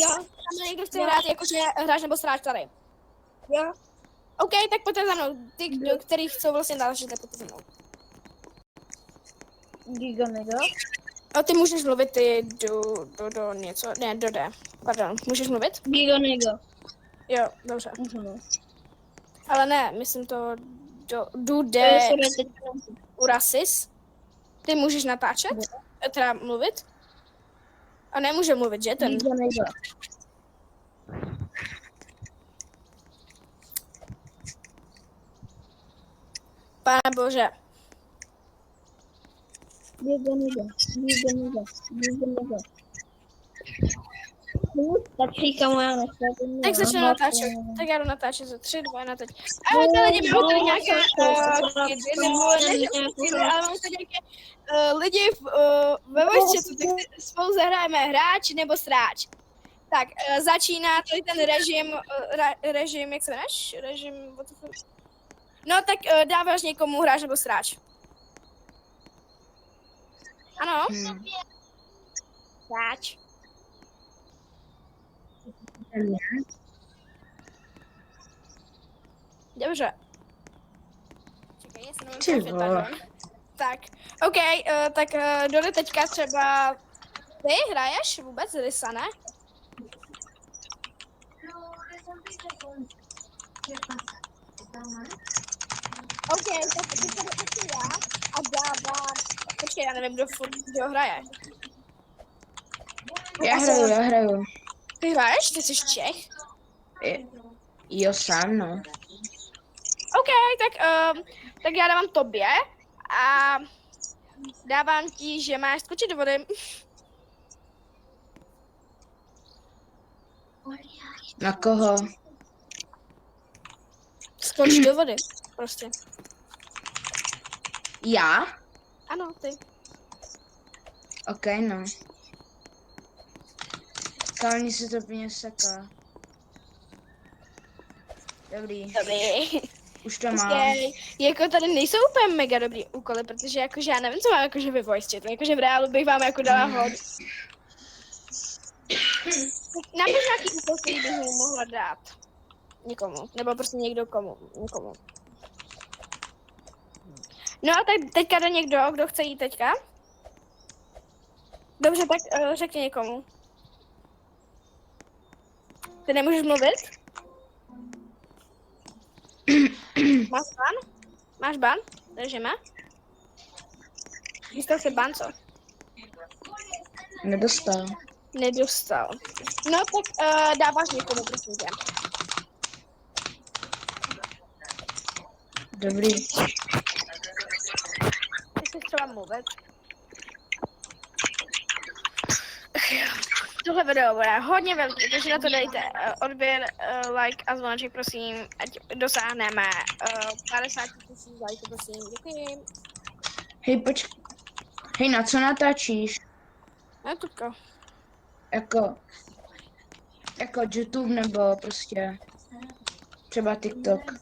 Tam někdo chce hrát jakože hráč nebo stráč tady. Jo. OK, tak pojďte za mnou. Ty, do kterých chcou vlastně záležet, tak pojďte za mnou. Giganego. A ty můžeš mluvit ty do něco, ne, do D. Pardon, můžeš mluvit? Giganego. Jo, dobře. Můžu. Ale ne, myslím to do D Urasis. Ty můžeš natáčet? Teda mluvit? A nemůže mluvit, že? Ten... Giganego. Pane bože. Giganego. Stačí, kamo, já nechci. Tak začne natáčet. Tak já jdu natáčet za 3, 2, na teď. Ale tady lidi máme tady nějaké kidy, nebo ne, ale máme tady nějaké lidi ve voice chatu, tak spolu zahrajeme hráč nebo sráč. Tak, začíná tady ten režim, jak se jmenuješ? Režim, what the fuck? No, tak dáváš někomu hráč nebo sráč. Ano? Sráč. Dobře. Čekaj, jestli nemám trefit, pardon. Tak, OK, tak Dore teďka třeba... Ty hraješ vůbec Rysa, ne? OK, tak teďka jdu já a dávám... Počkej, já nevím, kdo hraje. Já hraju. Ty hraješ? Ty jsi Čech? Jo, sám, no. OK, tak já dávám tobě a dávám ti, že máš skočit do vody. Na koho? Skoč do vody, prostě. Já? Ano, ty. OK, no. Kalní se to úplně seká. Dobrý. Už to mám. Jako tady nejsou úplně mega dobrý úkoly, protože jakože já nevím, co mám jakože ve voice chatu. Jakože v reálu bych vám jako dala hod. Napiš nějaký úkol, který bych mu mohla dát. Někomu. Nebo prostě někomu. No a tak teďka jde někdo, kdo chce jít teďka? Dobře, tak řekni někomu. Ty nemůžeš mluvit? Máš ban? Máš ban? Režime? Dostal se ban, co? Nedostal. No tak dáváš někomu, prosím tě. Dobrý. Ty jsi třeba mluvit. Tohle video bude hodně velký, takže na to dejte odběr, like a zvoneček, prosím, ať dosáhneme 50 000 lajků, prosím, děkuji. Hej, Hej, na co natáčíš? Na tutko. Jako YouTube nebo prostě třeba TikTok?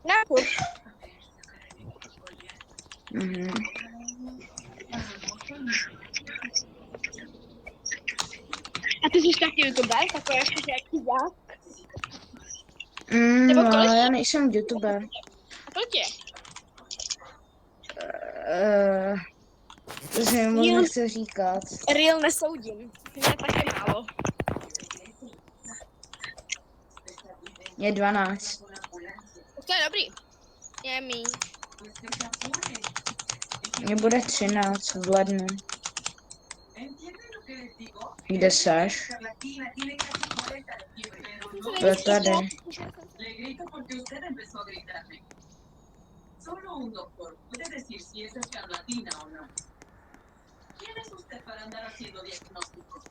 Na YouTube. A ty jsi taky youtuber, takový jako jaký jak? No, já nejsem youtuber. A to tě? To si moc nechci říkat. Real nesoudím, to je taky málo. Je 12. To je dobrý. Je míň. Mně bude 13 v lednu. Kde seš? To je tady. Solo un doctor puede decir si es escarlatina o no. ¿Quién es usted para andar haciendo diagnósticos?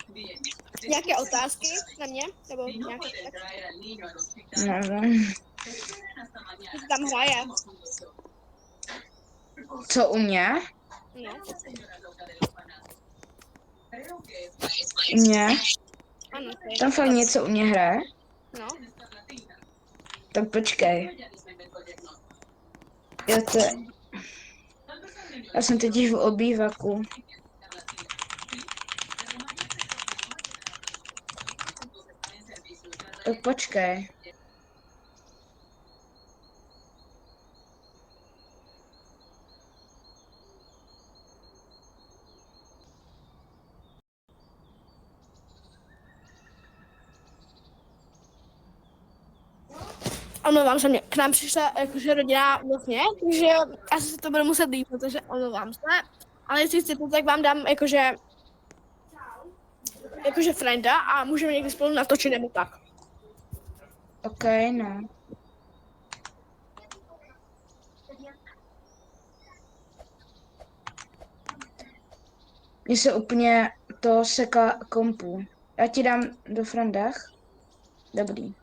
Bien. Nějaké otázky na mě? Nebo nějaké? Nevím. Co tam hraje? Co u mě? No. U mě? Ano, ty. Tam fakt něco u mě hraje? No. Tak počkej. Já jsem totiž v obývaku. Tak počkej. Omlouvám se, mě k nám přišla jakože rodina vlastně, takže asi se to bude muset líp, protože omlouvám se. Ale jestli chcete, tak vám dám jakože frienda a můžeme někdy spolu natočit nebo tak. OK, no. Mně se úplně to seká kompu. Já ti dám do frandách. Dobrý.